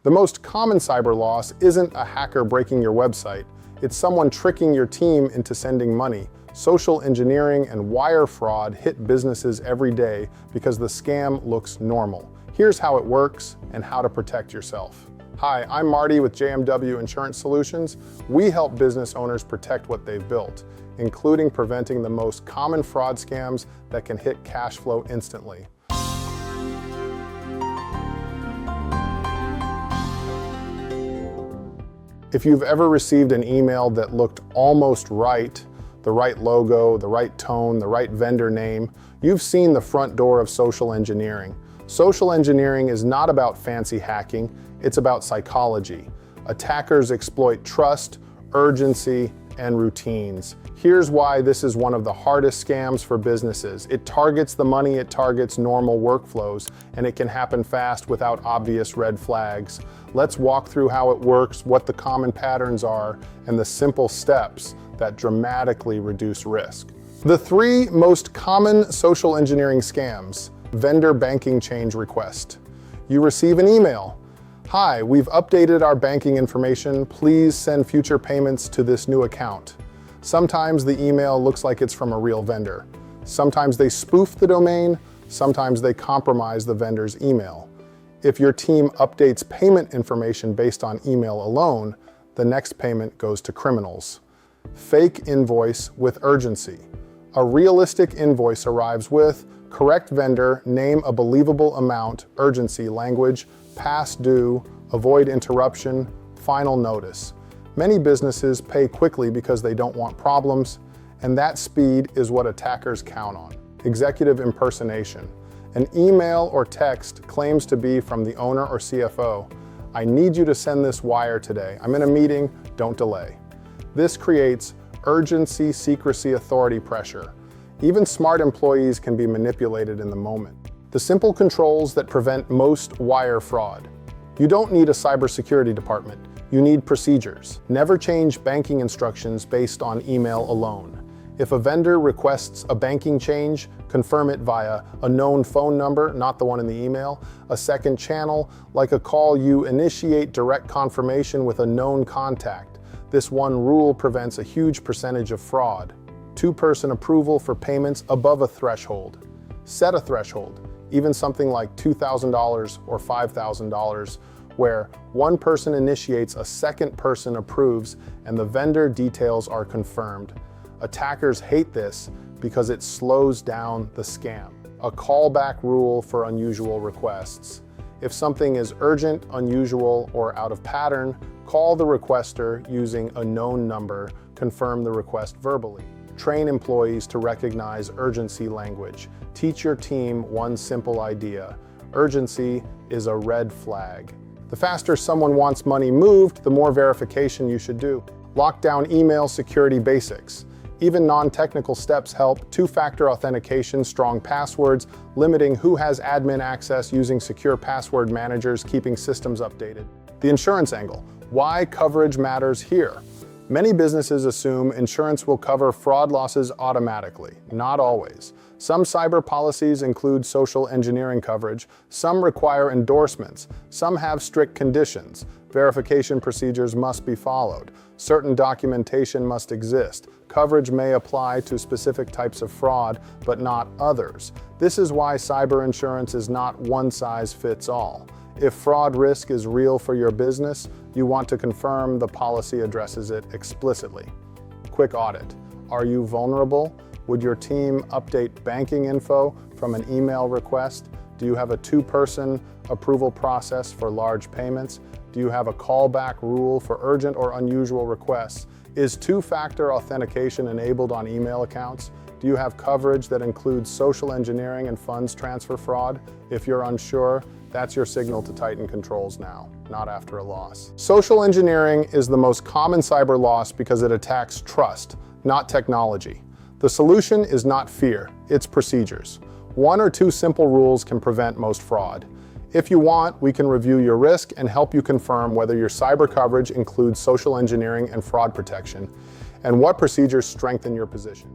The most common cyber loss isn't a hacker breaking your website. It's someone tricking your team into sending money. Social engineering and wire fraud hit businesses every day because the scam looks normal. Here's how it works and how to protect yourself. Hi, I'm Marty with JMW Insurance Solutions. We help business owners protect what they've built, including preventing the most common fraud scams that can hit cash flow instantly. If you've ever received an email that looked almost right, the right logo, the right tone, the right vendor name, you've seen the front door of social engineering. Social engineering is not about fancy hacking, it's about psychology. Attackers exploit trust, urgency, and routines. Here's why this is one of the hardest scams for businesses. It targets the money, it targets normal workflows, and it can happen fast without obvious red flags. Let's walk through how it works, what the common patterns are, and the simple steps that dramatically reduce risk. The three most common social engineering scams. Vendor banking change request. You receive an email. Hi, we've updated our banking information. Please send future payments to this new account. Sometimes the email looks like it's from a real vendor. Sometimes they spoof the domain. Sometimes they compromise the vendor's email. If your team updates payment information based on email alone, the next payment goes to criminals. Fake invoice with urgency. A realistic invoice arrives with correct vendor, name a believable amount, urgency language, past due, avoid interruption, final notice. Many businesses pay quickly because they don't want problems, and that speed is what attackers count on. Executive impersonation. An email or text claims to be from the owner or CFO. I need you to send this wire today. I'm in a meeting, don't delay. This creates urgency, secrecy, authority pressure. Even smart employees can be manipulated in the moment. The simple controls that prevent most wire fraud. You don't need a cybersecurity department. You need procedures. Never change banking instructions based on email alone. If a vendor requests a banking change, confirm it via a known phone number, not the one in the email, a second channel, like a call. You initiate direct confirmation with a known contact. This one rule prevents a huge percentage of fraud. Two-person approval for payments above a threshold. Set a threshold, even something like $2,000 or $5,000, where one person initiates, a second person approves, and the vendor details are confirmed. Attackers hate this because it slows down the scam. A callback rule for unusual requests. If something is urgent, unusual, or out of pattern, call the requester using a known number, confirm the request verbally. Train employees to recognize urgency language. Teach your team one simple idea. Urgency is a red flag. The faster someone wants money moved, the more verification you should do. Lock down email security basics. Even non-technical steps help. Two-factor authentication, strong passwords, limiting who has admin access, using secure password managers, keeping systems updated. The insurance angle. Why coverage matters here. Many businesses assume insurance will cover fraud losses automatically. Not always. Some cyber policies include social engineering coverage. Some require endorsements. Some have strict conditions. Verification procedures must be followed. Certain documentation must exist. Coverage may apply to specific types of fraud, but not others. This is why cyber insurance is not one size fits all. If fraud risk is real for your business, you want to confirm the policy addresses it explicitly. Quick audit. Are you vulnerable? Would your team update banking info from an email request? Do you have a two-person approval process for large payments? Do you have a callback rule for urgent or unusual requests? Is two-factor authentication enabled on email accounts? Do you have coverage that includes social engineering and funds transfer fraud? If you're unsure, that's your signal to tighten controls now, not after a loss. Social engineering is the most common cyber loss because it attacks trust, not technology. The solution is not fear, it's procedures. One or two simple rules can prevent most fraud. If you want, we can review your risk and help you confirm whether your cyber coverage includes social engineering and fraud protection, and what procedures strengthen your position.